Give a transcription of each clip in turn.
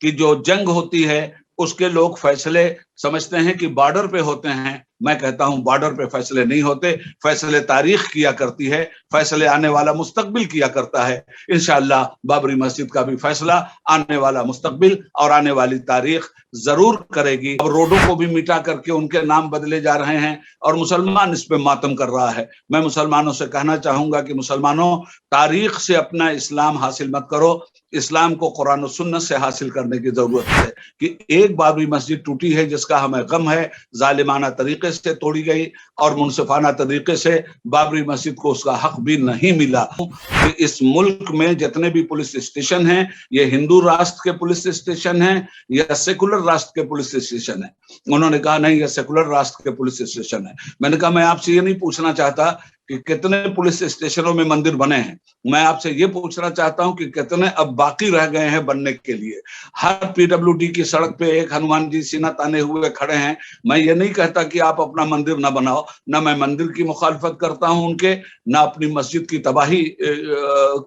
کہ جو جنگ ہوتی ہے اس کے لوگ فیصلے سمجھتے ہیں کہ بارڈر پہ ہوتے ہیں. میں کہتا ہوں بارڈر پہ فیصلے نہیں ہوتے، فیصلے تاریخ کیا کرتی ہے، فیصلے آنے والا مستقبل کیا کرتا ہے. انشاءاللہ بابری مسجد کا بھی فیصلہ آنے والا مستقبل اور آنے والی تاریخ ضرور کرے گی. اب روڈوں کو بھی مٹا کر کے ان کے نام بدلے جا رہے ہیں اور مسلمان اس پہ ماتم کر رہا ہے. میں مسلمانوں سے کہنا چاہوں گا کہ مسلمانوں، تاریخ سے اپنا اسلام حاصل مت کرو، اسلام کو قرآن و سنت سے حاصل کرنے کی ضرورت ہے. کہ ایک بابری مسجد ٹوٹی ہے جس کا ہمیں غم ہے، ظالمانہ طریقے سے توڑی گئی اور منصفانہ طریقے سے بابری مسجد کو اس کا حق بھی نہیں ملا. کہ اس ملک میں جتنے بھی پولیس اسٹیشن ہیں یہ ہندو راشٹر کے پولیس اسٹیشن ہیں یا سیکولر راشٹر کے پولیس اسٹیشن ہیں. انہوں نے کہا نہیں، یہ سیکولر راشٹر کے پولیس اسٹیشن ہے. میں نے کہا میں آپ سے یہ نہیں پوچھنا چاہتا کہ کتنے پولیس اسٹیشنوں میں مندر بنے ہیں، میں آپ سے یہ پوچھنا چاہتا ہوں کہ کتنے اب باقی رہ گئے ہیں بننے کے لیے. ہر پی ڈبلیو ڈی کی سڑک پہ ایک ہنومان جی سینہ تانے ہوئے کھڑے ہیں. میں یہ نہیں کہتا کہ آپ اپنا مندر نہ بناؤ، نہ میں مندر کی مخالفت کرتا ہوں ان کے، نہ اپنی مسجد کی تباہی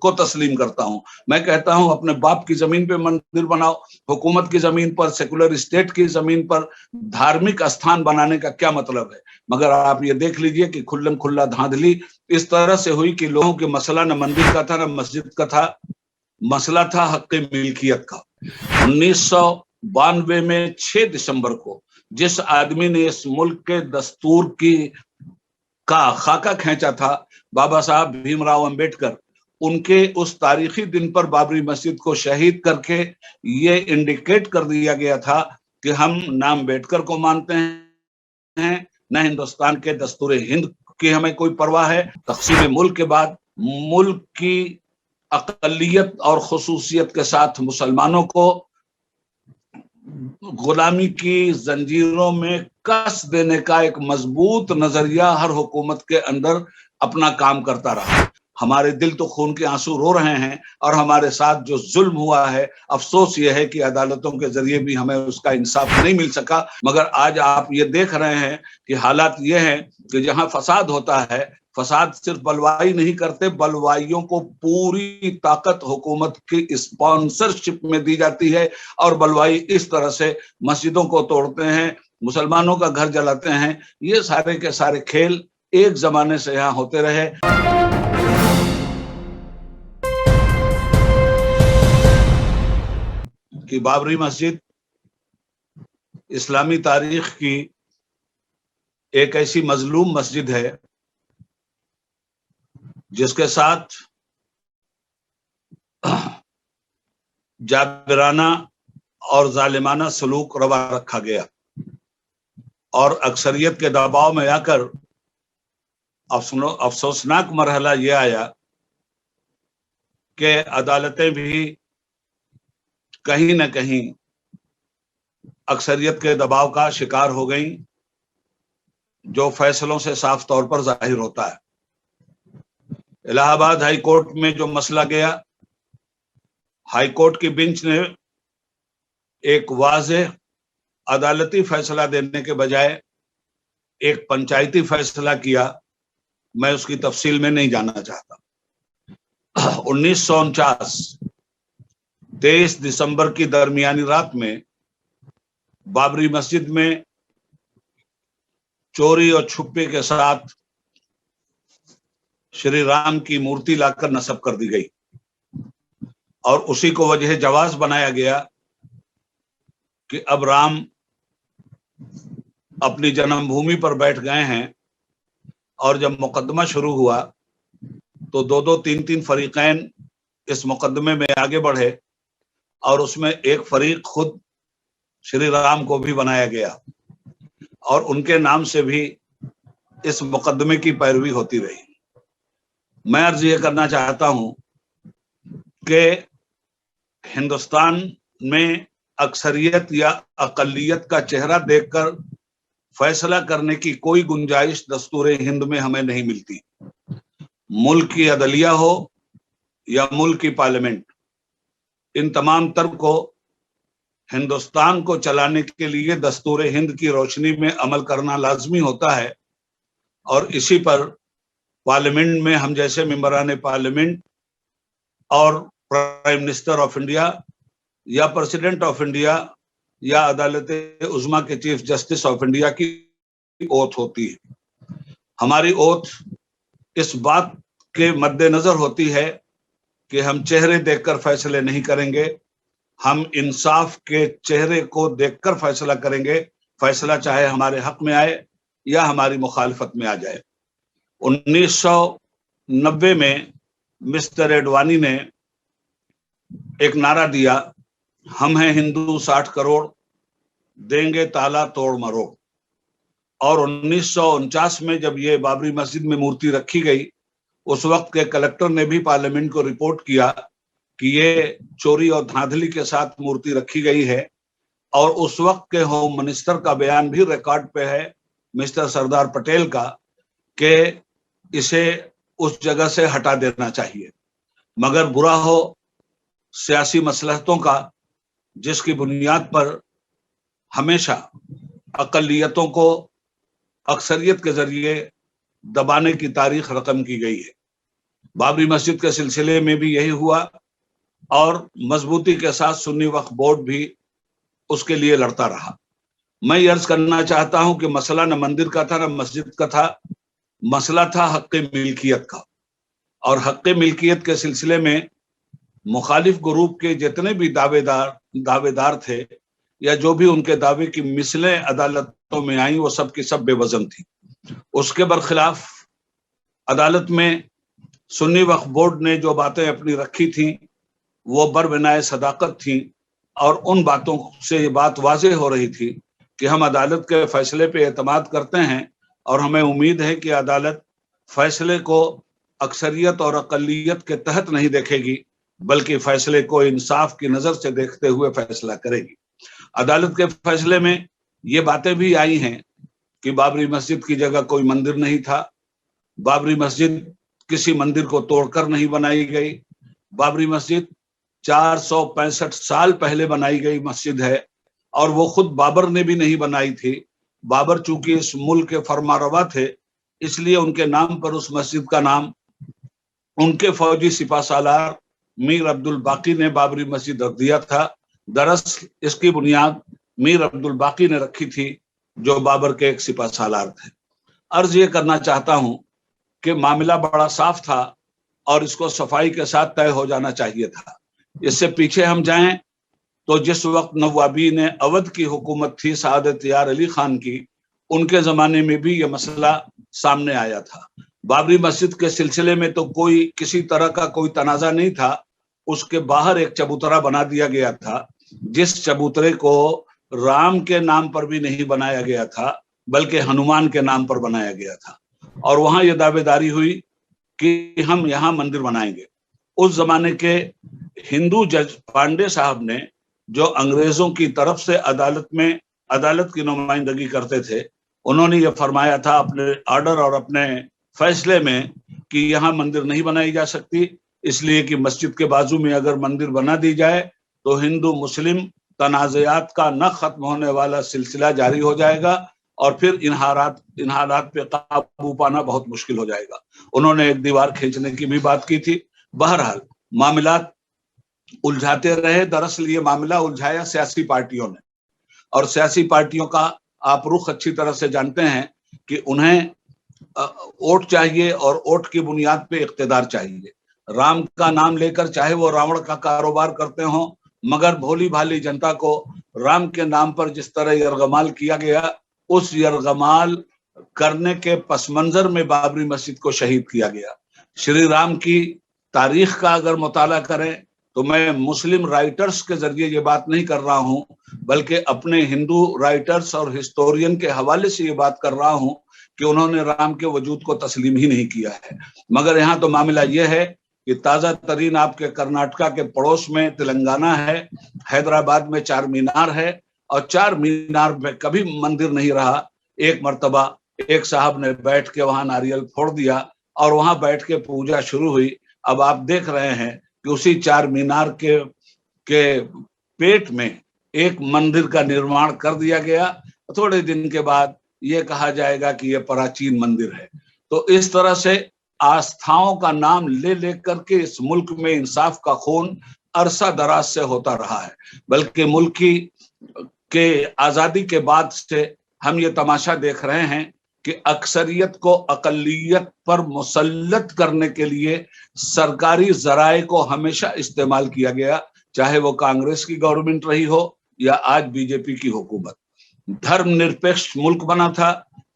کو تسلیم کرتا ہوں. میں کہتا ہوں اپنے باپ کی زمین پہ مندر بناؤ، حکومت کی زمین پر، سیکولر اسٹیٹ کی زمین پر دھارمک استھان بنانے کا کیا مطلب ہے؟ مگر آپ یہ دیکھ لیجئے کہ کھلم کھلا دھاندلی اس طرح سے ہوئی کہ لوگوں کے مسئلہ نہ مندر کا تھا نہ مسجد کا تھا، مسئلہ تھا حق ملکیت کا. 1992 میں 6 دسمبر کو جس آدمی نے اس ملک کے دستور کا خاکہ کھینچا تھا، بابا صاحب بھیم راؤ امبیڈکر، ان کے اس تاریخی دن پر بابری مسجد کو شہید کر کے یہ انڈیکیٹ کر دیا گیا تھا کہ ہم نہ امبیڈکر کو مانتے ہیں نہ ہندوستان کے دستور ہند کی ہمیں کوئی پرواہ ہے. تقسیم ملک کے بعد ملک کی اقلیت اور خصوصیت کے ساتھ مسلمانوں کو غلامی کی زنجیروں میں کس دینے کا ایک مضبوط نظریہ ہر حکومت کے اندر اپنا کام کرتا رہا. ہمارے دل تو خون کے آنسو رو رہے ہیں اور ہمارے ساتھ جو ظلم ہوا ہے، افسوس یہ ہے کہ عدالتوں کے ذریعے بھی ہمیں اس کا انصاف نہیں مل سکا. مگر آج آپ یہ دیکھ رہے ہیں کہ حالات یہ ہیں کہ جہاں فساد ہوتا ہے، فساد صرف بلوائی نہیں کرتے، بلوائیوں کو پوری طاقت حکومت کی اسپانسرشپ میں دی جاتی ہے اور بلوائی اس طرح سے مسجدوں کو توڑتے ہیں، مسلمانوں کا گھر جلاتے ہیں. یہ سارے کے سارے کھیل ایک زمانے سے یہاں ہوتے رہے. کہ بابری مسجد اسلامی تاریخ کی ایک ایسی مظلوم مسجد ہے جس کے ساتھ جابرانہ اور ظالمانہ سلوک روا رکھا گیا اور اکثریت کے دباؤ میں آ کر افسوسناک مرحلہ یہ آیا کہ عدالتیں بھی کہیں نہ کہیں اکثریت کے دباؤ کا شکار ہو گئیں، جو فیصلوں سے صاف طور پر ظاہر ہوتا ہے. الہ آباد ہائی کورٹ میں جو مسئلہ گیا، ہائی کورٹ کی بینچ نے ایک واضح عدالتی فیصلہ دینے کے بجائے ایک پنچایتی فیصلہ کیا. میں اس کی تفصیل میں نہیں جانا چاہتا. 1949 23 دسمبر کی درمیانی رات میں بابری مسجد میں چوری اور چھپے کے ساتھ شری رام کی مورتی لا کر نصب کر دی گئی اور اسی کو وجہ جواز بنایا گیا کہ اب رام اپنی جنم بھومی پر بیٹھ گئے ہیں. اور جب مقدمہ شروع ہوا تو 2-3 فریقین اس مقدمے میں آگے بڑھے اور اس میں ایک فریق خود شری رام کو بھی بنایا گیا اور ان کے نام سے بھی اس مقدمے کی پیروی ہوتی رہی. میں عرض یہ کرنا چاہتا ہوں کہ ہندوستان میں اکثریت یا اقلیت کا چہرہ دیکھ کر فیصلہ کرنے کی کوئی گنجائش دستور ہند میں ہمیں نہیں ملتی. ملک کی عدلیہ ہو یا ملک کی پارلیمنٹ، ان تمام تر کو ہندوستان کو چلانے کے لیے دستور ہند کی روشنی میں عمل کرنا لازمی ہوتا ہے. اور اسی پر پارلیمنٹ میں ہم جیسے ممبران پارلیمنٹ اور پرائم منسٹر آف انڈیا یا پریزیڈنٹ آف انڈیا یا عدالت عظمیٰ کے چیف جسٹس آف انڈیا کی اوتھ ہوتی ہے۔ ہماری اوتھ اس بات کے مد نظر ہوتی ہے کہ ہم چہرے دیکھ کر فیصلے نہیں کریں گے، ہم انصاف کے چہرے کو دیکھ کر فیصلہ کریں گے، فیصلہ چاہے ہمارے حق میں آئے یا ہماری مخالفت میں آ جائے۔ 1990 میں مسٹر ایڈوانی نے ایک نعرہ دیا، ہم ہیں ہندو 60 کروڑ، دیں گے تالا توڑ مروڑ۔ اور 1949 میں جب یہ بابری مسجد میں مورتی رکھی گئی، اس وقت کے کلکٹر نے بھی پارلیمنٹ کو رپورٹ کیا کہ یہ چوری اور دھاندلی کے ساتھ مورتی رکھی گئی ہے، اور اس وقت کے ہوم منسٹر کا بیان بھی ریکارڈ پہ ہے، مسٹر سردار پٹیل کا، کہ اسے اس جگہ سے ہٹا دینا چاہیے۔ مگر برا ہو سیاسی مصلحتوں کا، جس کی بنیاد پر ہمیشہ اقلیتوں کو اکثریت کے ذریعے دبانے کی تاریخ رقم کی گئی ہے۔ بابری مسجد کے سلسلے میں بھی یہی ہوا، اور مضبوطی کے ساتھ سنی وقف بورڈ بھی اس کے لیے لڑتا رہا۔ میں یہ عرض کرنا چاہتا ہوں کہ مسئلہ نہ مندر کا تھا نہ مسجد کا تھا، مسئلہ تھا حق ملکیت کا، اور حق ملکیت کے سلسلے میں مخالف گروپ کے جتنے بھی دعوے دار تھے، یا جو بھی ان کے دعوے کی مثلیں عدالتوں میں آئیں، وہ سب کی سب بے وزن تھی۔ اس کے برخلاف عدالت میں سنی وقف بورڈ نے جو باتیں اپنی رکھی تھیں وہ بربنائے صداقت تھیں، اور ان باتوں سے یہ بات واضح ہو رہی تھی کہ ہم عدالت کے فیصلے پہ اعتماد کرتے ہیں، اور ہمیں امید ہے کہ عدالت فیصلے کو اکثریت اور اقلیت کے تحت نہیں دیکھے گی، بلکہ فیصلے کو انصاف کی نظر سے دیکھتے ہوئے فیصلہ کرے گی۔ عدالت کے فیصلے میں یہ باتیں بھی آئی ہیں کہ بابری مسجد کی جگہ کوئی مندر نہیں تھا، بابری مسجد کسی مندر کو توڑ کر نہیں بنائی گئی، بابری مسجد 465 سال پہلے بنائی گئی مسجد ہے، اور وہ خود بابر نے بھی نہیں بنائی تھی۔ بابر چونکہ اس ملک کے فرما روا تھے، اس لیے ان کے نام پر اس مسجد کا نام ان کے فوجی سپہ سالار میر عبد الباقی نے بابری مسجد رکھ دیا تھا۔ دراصل اس کی بنیاد میر عبد الباقی نے رکھی تھی، جو بابر کے ایک سپہ سالار تھے۔ عرض یہ کرنا چاہتا ہوں کہ معاملہ بڑا صاف تھا، اور اس کو صفائی کے ساتھ طے ہو جانا چاہیے تھا۔ اس سے پیچھے ہم جائیں تو جس وقت نوابین اودھ کی حکومت تھی سعادت یار علی خان کی، ان کے زمانے میں بھی یہ مسئلہ سامنے آیا تھا۔ بابری مسجد کے سلسلے میں تو کوئی کسی طرح کا کوئی تنازع نہیں تھا، اس کے باہر ایک چبوترا بنا دیا گیا تھا، جس چبوترے کو رام کے نام پر بھی نہیں بنایا گیا تھا، بلکہ ہنومان کے نام پر بنایا گیا تھا، اور وہاں یہ دعوے داری ہوئی کہ ہم یہاں مندر بنائیں گے۔ اس زمانے کے ہندو جج پانڈے صاحب نے، جو انگریزوں کی طرف سے عدالت کی نمائندگی کرتے تھے، انہوں نے یہ فرمایا تھا اپنے آرڈر اور اپنے فیصلے میں کہ یہاں مندر نہیں بنائی جا سکتی، اس لیے کہ مسجد کے بازو میں اگر مندر بنا دی جائے تو ہندو مسلم تنازعات کا نہ ختم ہونے والا سلسلہ جاری ہو جائے گا، اور پھر ان حالات پہ قابو پانا بہت مشکل ہو جائے گا۔ انہوں نے ایک دیوار کھینچنے کی بھی بات کی تھی۔ بہرحال معاملات الجھاتے رہے۔ دراصل یہ معاملہ الجھایا سیاسی پارٹیوں نے، اور سیاسی پارٹیوں کا آپ رخ اچھی طرح سے جانتے ہیں کہ انہیں ووٹ چاہیے، اور ووٹ کی بنیاد پہ اقتدار چاہیے۔ رام کا نام لے کر چاہے وہ راوڑ کا کاروبار کرتے ہوں، مگر بھولی بھالی جنتا کو رام کے نام پر جس طرح یرغمال کیا گیا، اس یرغمال کرنے کے پس منظر میں بابری مسجد کو شہید کیا گیا۔ شری رام کی تاریخ کا اگر مطالعہ کریں تو میں مسلم رائٹرز کے ذریعے یہ بات نہیں کر رہا ہوں، بلکہ اپنے ہندو رائٹرز اور ہسٹورین کے حوالے سے یہ بات کر رہا ہوں کہ انہوں نے رام کے وجود کو تسلیم ہی نہیں کیا ہے۔ مگر یہاں تو معاملہ یہ ہے کہ تازہ ترین آپ کے کرناٹکا کے پڑوس میں تلنگانہ ہے، حیدرآباد میں چار مینار ہے، اور چار مینار میں کبھی مندر نہیں رہا۔ ایک مرتبہ ایک صاحب نے بیٹھ کے وہاں ناریل پھوڑ دیا، اور وہاں بیٹھ کے پوجا شروع ہوئی۔ اب آپ دیکھ رہے ہیں کہ اسی چار مینار کے پیٹ میں ایک مندر کا نرمان کر دیا گیا۔ تھوڑے دن کے بعد یہ کہا جائے گا کہ یہ پراچین مندر ہے۔ تو اس طرح سے آستھاؤں کا نام لے لے کر کے اس ملک میں انصاف کا خون عرصہ دراز سے ہوتا رہا ہے، بلکہ ملک کے آزادی کے بعد سے ہم یہ تماشا دیکھ رہے ہیں کہ اکثریت کو اقلیت پر مسلط کرنے کے لیے سرکاری ذرائع کو ہمیشہ استعمال کیا گیا، چاہے وہ کانگریس کی گورنمنٹ رہی ہو یا آج بی جے پی کی حکومت۔ دھرم نرپیکش ملک بنا تھا،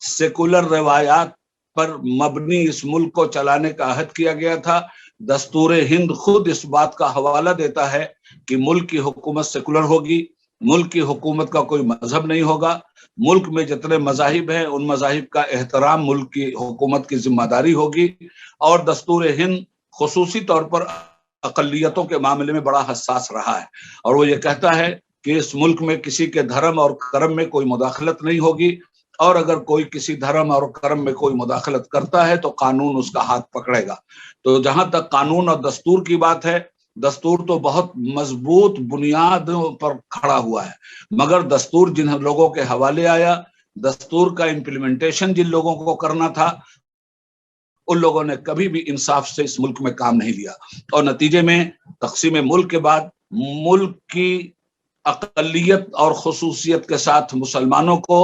سیکولر روایات پر مبنی اس ملک کو چلانے کا عہد کیا گیا تھا۔ دستور ہند خود اس بات کا حوالہ دیتا ہے کہ ملک کی حکومت سیکولر ہوگی، ملک کی حکومت کا کوئی مذہب نہیں ہوگا، ملک میں جتنے مذاہب ہیں ان مذاہب کا احترام ملک کی حکومت کی ذمہ داری ہوگی، اور دستور ہند خصوصی طور پر اقلیتوں کے معاملے میں بڑا حساس رہا ہے، اور وہ یہ کہتا ہے کہ اس ملک میں کسی کے دھرم اور کرم میں کوئی مداخلت نہیں ہوگی، اور اگر کوئی کسی دھرم اور کرم میں کوئی مداخلت کرتا ہے تو قانون اس کا ہاتھ پکڑے گا۔ تو جہاں تک قانون اور دستور کی بات ہے، دستور تو بہت مضبوط بنیاد پر کھڑا ہوا ہے، مگر دستور جن لوگوں کے حوالے آیا، دستور کا امپلیمنٹیشن جن لوگوں کو کرنا تھا، ان لوگوں نے کبھی بھی انصاف سے اس ملک میں کام نہیں لیا، اور نتیجے میں تقسیم ملک کے بعد ملک کی اقلیت اور خصوصیت کے ساتھ مسلمانوں کو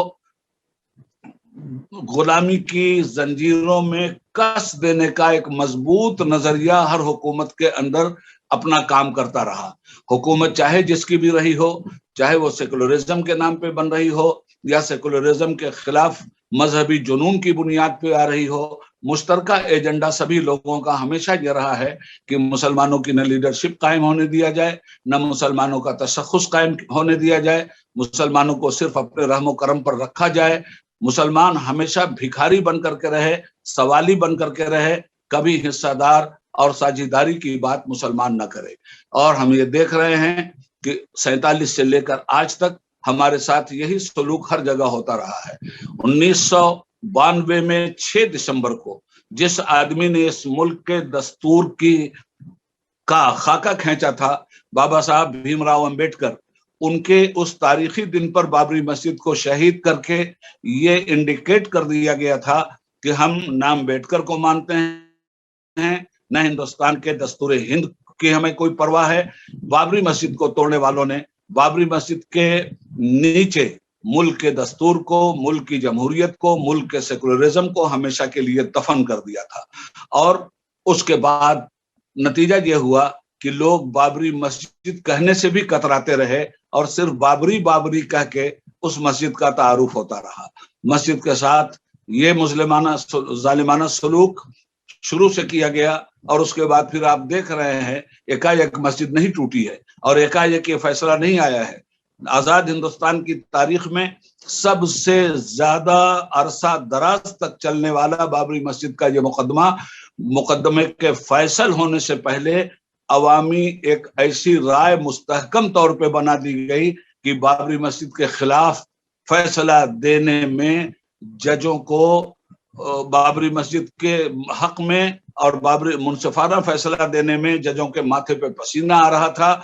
غلامی کی زنجیروں میں کس دینے کا ایک مضبوط نظریہ ہر حکومت کے اندر اپنا کام کرتا رہا۔ حکومت چاہے جس کی بھی رہی ہو، چاہے وہ سیکولرزم کے نام پہ بن رہی ہو یا سیکولرزم کے خلاف مذہبی جنون کی بنیاد پہ آ رہی ہو، مشترکہ ایجنڈا سبھی لوگوں کا ہمیشہ یہ رہا ہے کہ مسلمانوں کی نہ لیڈرشپ قائم ہونے دیا جائے، نہ مسلمانوں کا تشخص قائم ہونے دیا جائے، مسلمانوں کو صرف اپنے رحم و کرم پر رکھا جائے، مسلمان ہمیشہ بھکاری بن کر کے رہے، سوالی بن کر کے رہے، کبھی حصہ دار اور ساجھیداری کی بات مسلمان نہ کرے۔ اور ہم یہ دیکھ رہے ہیں کہ 47 سے لے کر آج تک ہمارے ساتھ یہی سلوک ہر جگہ ہوتا رہا ہے۔ 1992 میں 6 دسمبر کو جس آدمی نے اس ملک کے دستور کا خاکہ کھینچا تھا، بابا صاحب بھیم راؤ امبیڈکر، ان کے اس تاریخی دن پر بابری مسجد کو شہید کر کے یہ انڈیکیٹ کر دیا گیا تھا کہ ہم نہ امبیڈکر کو مانتے ہیں، نہ ہندوستان کے دستور ہند کی ہمیں کوئی پرواہ ہے۔ بابری مسجد کو توڑنے والوں نے بابری مسجد کے نیچے ملک کے دستور کو، ملک کی جمہوریت کو، ملک کے سیکولرزم کو ہمیشہ کے لیے دفن کر دیا تھا، اور اس کے بعد نتیجہ یہ ہوا کہ لوگ بابری مسجد کہنے سے بھی کتراتے رہے، اور صرف بابری بابری کہہ کے اس مسجد کا تعارف ہوتا رہا۔ مسجد کے ساتھ یہ مظلمانہ ظالمانہ سلوک شروع سے کیا گیا، اور اس کے بعد پھر آپ دیکھ رہے ہیں ایک مسجد نہیں ٹوٹی ہے، اور ایک یہ فیصلہ نہیں آیا ہے۔ آزاد ہندوستان کی تاریخ میں سب سے زیادہ عرصہ دراز تک چلنے والا بابری مسجد کا یہ مقدمے کے فیصل ہونے سے پہلے عوامی ایک ایسی رائے مستحکم طور پہ بنا دی گئی کہ بابری مسجد کے خلاف فیصلہ دینے میں ججوں کو، بابری مسجد کے حق میں اور بابری منصفانہ فیصلہ دینے میں ججوں کے ماتھے پہ پسینہ آ رہا تھا۔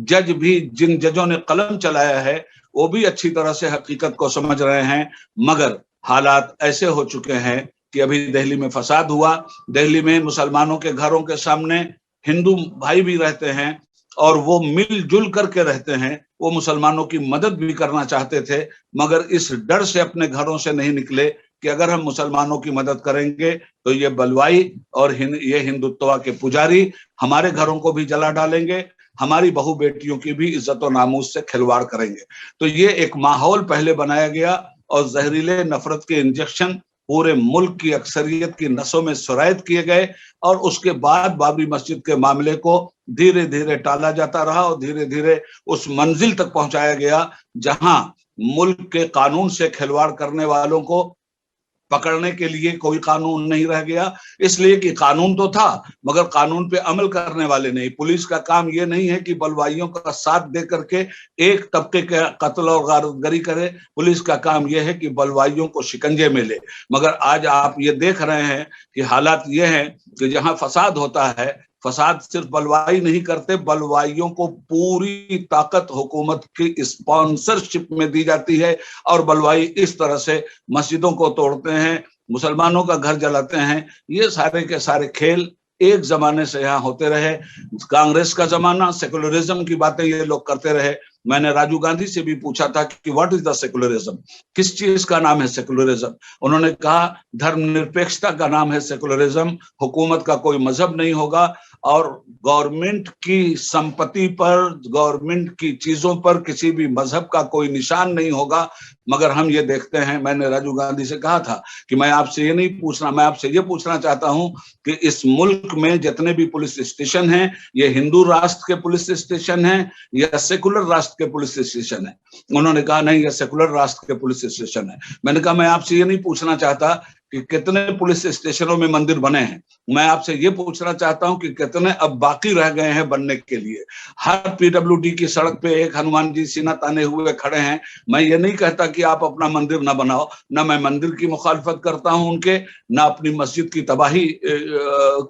جج بھی، جن ججوں نے قلم چلایا ہے، وہ بھی اچھی طرح سے حقیقت کو سمجھ رہے ہیں، مگر حالات ایسے ہو چکے ہیں کہ ابھی دہلی میں فساد ہوا، دہلی میں مسلمانوں کے گھروں کے سامنے ہندو بھائی بھی رہتے ہیں، اور وہ مل جل کر کے رہتے ہیں، وہ مسلمانوں کی مدد بھی کرنا چاہتے تھے، مگر اس ڈر سے اپنے گھروں سے نہیں نکلے کہ اگر ہم مسلمانوں کی مدد کریں گے تو یہ بلوائی اور یہ ہندوتوا کے پجاری ہمارے گھروں کو بھی جلا ڈالیں گے، ہماری بہو بیٹیوں کی بھی عزت و ناموس سے کھلواڑ کریں گے۔ تو یہ ایک ماحول پہلے بنایا گیا، اور زہریلے نفرت کے انجیکشن پورے ملک کی اکثریت کی نسوں میں سرایت کیے گئے، اور اس کے بعد بابری مسجد کے معاملے کو دھیرے دھیرے ٹالا جاتا رہا، اور دھیرے دھیرے اس منزل تک پہنچایا گیا جہاں ملک کے قانون سے کھلواڑ کرنے والوں کو پکڑنے کے لیے کوئی قانون نہیں رہ گیا، اس لیے کہ قانون تو تھا مگر قانون پہ عمل کرنے والے نہیں۔ پولیس کا کام یہ نہیں ہے کہ بلوائیوں کا ساتھ دے کر کے ایک طبقے کا قتل اور غارتگری کرے، پولیس کا کام یہ ہے کہ بلوائیوں کو شکنجے میں لے۔ مگر آج آپ یہ دیکھ رہے ہیں کہ حالات یہ ہیں کہ جہاں فساد ہوتا ہے، فساد صرف بلوائی نہیں کرتے، بلوائیوں کو پوری طاقت حکومت کی اسپانسرشپ میں دی جاتی ہے، اور بلوائی اس طرح سے مسجدوں کو توڑتے ہیں، مسلمانوں کا گھر جلاتے ہیں۔ یہ سارے کے سارے کھیل ایک زمانے سے یہاں ہوتے رہے. کانگریس کا زمانہ, سیکولرزم کی باتیں یہ لوگ کرتے رہے. میں نے راجیو گاندھی سے بھی پوچھا تھا کہ واٹ از دا سیکولرزم, کس چیز کا نام ہے سیکولرزم. انہوں نے کہا دھرم نرپیکشتا کا نام ہے سیکولرزم, حکومت کا کوئی مذہب نہیں ہوگا اور گورنمنٹ کی سمپتی پر, گورنمنٹ کی چیزوں پر کسی بھی مذہب کا کوئی نشان نہیں ہوگا. مگر ہم یہ دیکھتے ہیں, میں نے راجیو گاندھی سے کہا تھا کہ میں آپ سے یہ نہیں پوچھنا, میں آپ سے یہ پوچھنا چاہتا ہوں کہ اس ملک میں جتنے بھی پولیس اسٹیشن ہیں یہ ہندو راشٹر کے پولیس اسٹیشن ہیں یا سیکولر راشٹر کے پولیس اسٹیشن ہیں. انہوں نے کہا نہیں, یہ سیکولر راشٹر کے پولیس اسٹیشن ہے. میں نے کہا میں آپ سے یہ نہیں پوچھنا چاہتا کہ کتنے پولیس اسٹیشنوں میں مندر بنے ہیں, میں آپ سے یہ پوچھنا چاہتا ہوں کہ کتنے اب باقی رہ گئے ہیں بننے کے لیے. ہر PWD کی سڑک پہ ایک ہنومان جی سینہ تانے ہوئے کھڑے ہیں. میں یہ نہیں کہتا کہ آپ اپنا مندر نہ بناؤ, نہ میں مندر کی مخالفت کرتا ہوں ان کے, نہ اپنی مسجد کی تباہی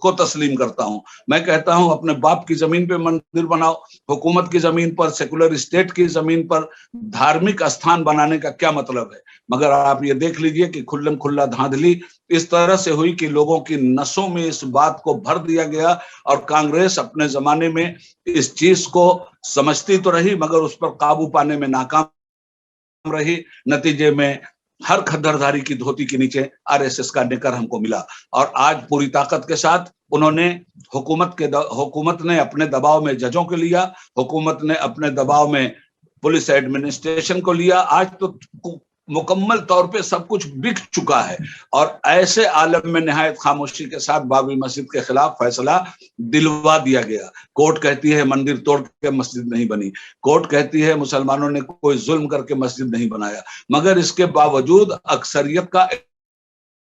کو تسلیم کرتا ہوں. میں کہتا ہوں اپنے باپ کی زمین پہ مندر بناؤ, حکومت کی زمین پر, سیکولر اسٹیٹ کی زمین پر دھارمک استھان بنانے کا کیا مطلب ہے. مگر آپ یہ دیکھ لیجئے کہ کھلم کھلا دھاندلی اس طرح سے ہوئی کہ لوگوں کی نسوں میں اس بات کو بھر دیا گیا, اور کانگریس اپنے زمانے میں اس چیز کو سمجھتی تو رہی مگر اس پر قابو پانے میں ناکام رہی. نتیجے میں ہر کھدردھاری کی دھوتی کے نیچے RSS کا نکر ہم کو ملا, اور آج پوری طاقت کے ساتھ انہوں نے حکومت نے اپنے دباؤ میں ججوں کو لیا, حکومت نے اپنے دباؤ میں پولیس ایڈمنسٹریشن کو لیا. آج تو مکمل طور پہ سب کچھ بک چکا ہے, اور ایسے عالم میں نہایت خاموشی کے ساتھ بابری مسجد کے خلاف فیصلہ دلوا دیا گیا. کورٹ کہتی ہے مندر توڑ کے مسجد نہیں بنی, کورٹ کہتی ہے مسلمانوں نے کوئی ظلم کر کے مسجد نہیں بنایا, مگر اس کے باوجود اکثریت کا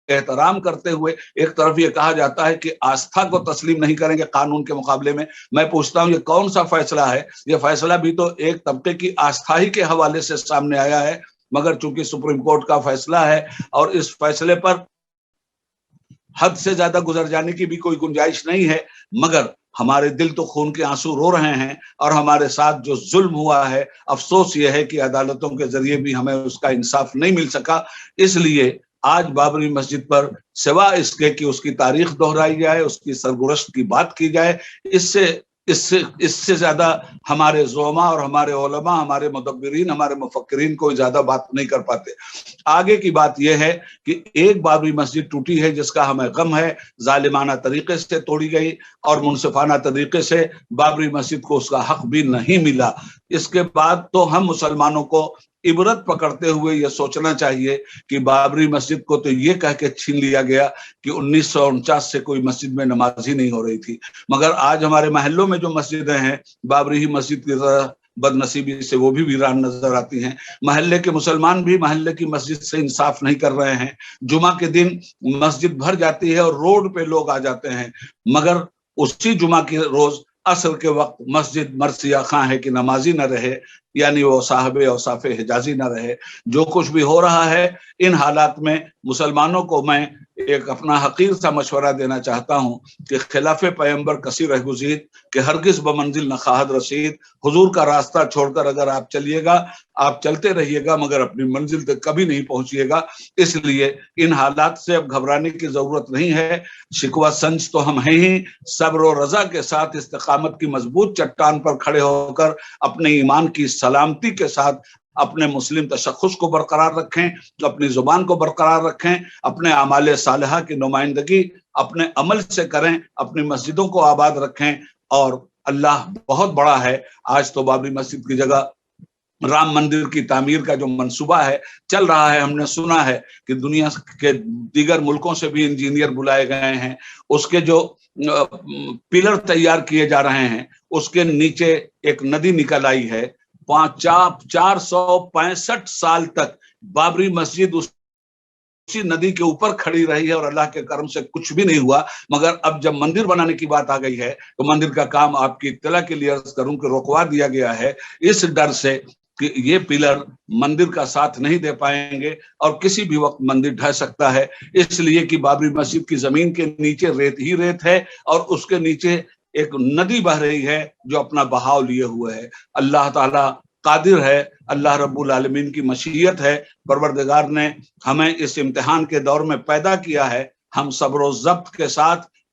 احترام کرتے ہوئے ایک طرف یہ کہا جاتا ہے کہ آستھا کو تسلیم نہیں کریں گے قانون کے مقابلے میں. میں پوچھتا ہوں یہ کون سا فیصلہ ہے؟ یہ فیصلہ بھی تو ایک طبقے کی آستھا ہی کے حوالے سے سامنے آیا ہے, مگر چونکہ سپریم کورٹ کا فیصلہ ہے اور اس فیصلے پر حد سے زیادہ گزر جانے کی بھی کوئی گنجائش نہیں ہے, مگر ہمارے دل تو خون کے آنسو رو رہے ہیں, اور ہمارے ساتھ جو ظلم ہوا ہے افسوس یہ ہے کہ عدالتوں کے ذریعے بھی ہمیں اس کا انصاف نہیں مل سکا. اس لیے آج بابری مسجد پر سوا اس کے کہ اس کی تاریخ دہرائی جائے, اس کی سرگزشت کی بات کی جائے, اس سے زیادہ ہمارے زعما اور ہمارے علماء, ہمارے مدبرین, ہمارے مفکرین کوئی زیادہ بات نہیں کر پاتے. آگے کی بات یہ ہے کہ ایک بابری مسجد ٹوٹی ہے جس کا ہمیں غم ہے, ظالمانہ طریقے سے توڑی گئی اور منصفانہ طریقے سے بابری مسجد کو اس کا حق بھی نہیں ملا. اس کے بعد تو ہم مسلمانوں کو عبرت پکڑتے ہوئے یہ سوچنا چاہیے کہ بابری مسجد کو تو یہ کہہ کے چھین لیا گیا کہ 1949 سے کوئی مسجد میں نماز ہی نہیں ہو رہی تھی, مگر آج ہمارے محلوں میں جو مسجدیں ہیں بابری ہی مسجد کی طرح بد نصیبی سے وہ بھی ویران نظر آتی ہیں. محلے کے مسلمان بھی محلے کی مسجد سے انصاف نہیں کر رہے ہیں. جمعہ کے دن مسجد بھر جاتی ہے اور روڈ پہ لوگ آ جاتے ہیں, مگر اسی جمعہ کے روز عصر کے وقت مسجد مرثیہ خاں ہے کہ نمازی نہ رہے, یعنی وہ صاحب اوصاف حجازی نہ رہے. جو کچھ بھی ہو رہا ہے ان حالات میں مسلمانوں کو میں ایک اپنا حقیر سا مشورہ دینا چاہتا ہوں کہ خلاف پیغمبر کثیر رہ گزید کہ ہرگز بمنزل نہ خواہد رسید. حضور کا راستہ چھوڑ کر اگر آپ چلیے گا, آپ چلتے رہیے گا مگر اپنی منزل تک کبھی نہیں پہنچیے گا. اس لیے ان حالات سے اب گھبرانے کی ضرورت نہیں ہے. شکوہ سنج تو ہم ہیں ہی, صبر و رضا کے ساتھ استقامت کی مضبوط چٹان پر کھڑے ہو کر اپنے ایمان کی سلامتی کے ساتھ اپنے مسلم تشخص کو برقرار رکھیں, اپنی زبان کو برقرار رکھیں, اپنے اعمال صالحہ کی نمائندگی اپنے عمل سے کریں, اپنی مسجدوں کو آباد رکھیں. اور اللہ بہت بڑا ہے. آج تو بابری مسجد کی جگہ رام مندر کی تعمیر کا جو منصوبہ ہے چل رہا ہے, ہم نے سنا ہے کہ دنیا کے دیگر ملکوں سے بھی انجینئر بلائے گئے ہیں. اس کے جو پلر تیار کیے جا رہے ہیں اس کے نیچے ایک ندی نکل آئی ہے. 465 سال تک بابری مسجد اسی ندی کے اوپر کھڑی رہی ہے اور اللہ کے کرم سے کچھ بھی نہیں ہوا. مگر اب جب مندر بنانے کی بات آ گئی ہے تو مندر کا کام آپ کی اطلاع کے لیے عرض کروں کہ روکوا دیا گیا ہے, اس ڈر سے کہ یہ پلر مندر کا ساتھ نہیں دے پائیں گے اور کسی بھی وقت مندر ڈھہ سکتا ہے. اس لیے کہ بابری مسجد کی زمین کے نیچے ریت ہی ریت ہے اور اس کے نیچے ایک ندی بہ رہی ہے جو اپنا بہاؤ لیے ہوئے ہے. اللہ تعالیٰ قادر ہے, اللہ رب العالمین کی مشیت ہے. پروردگار نے ہمیں اس امتحان کے دور میں پیدا کیا ہے, ہم صبر و ضبط کے ساتھ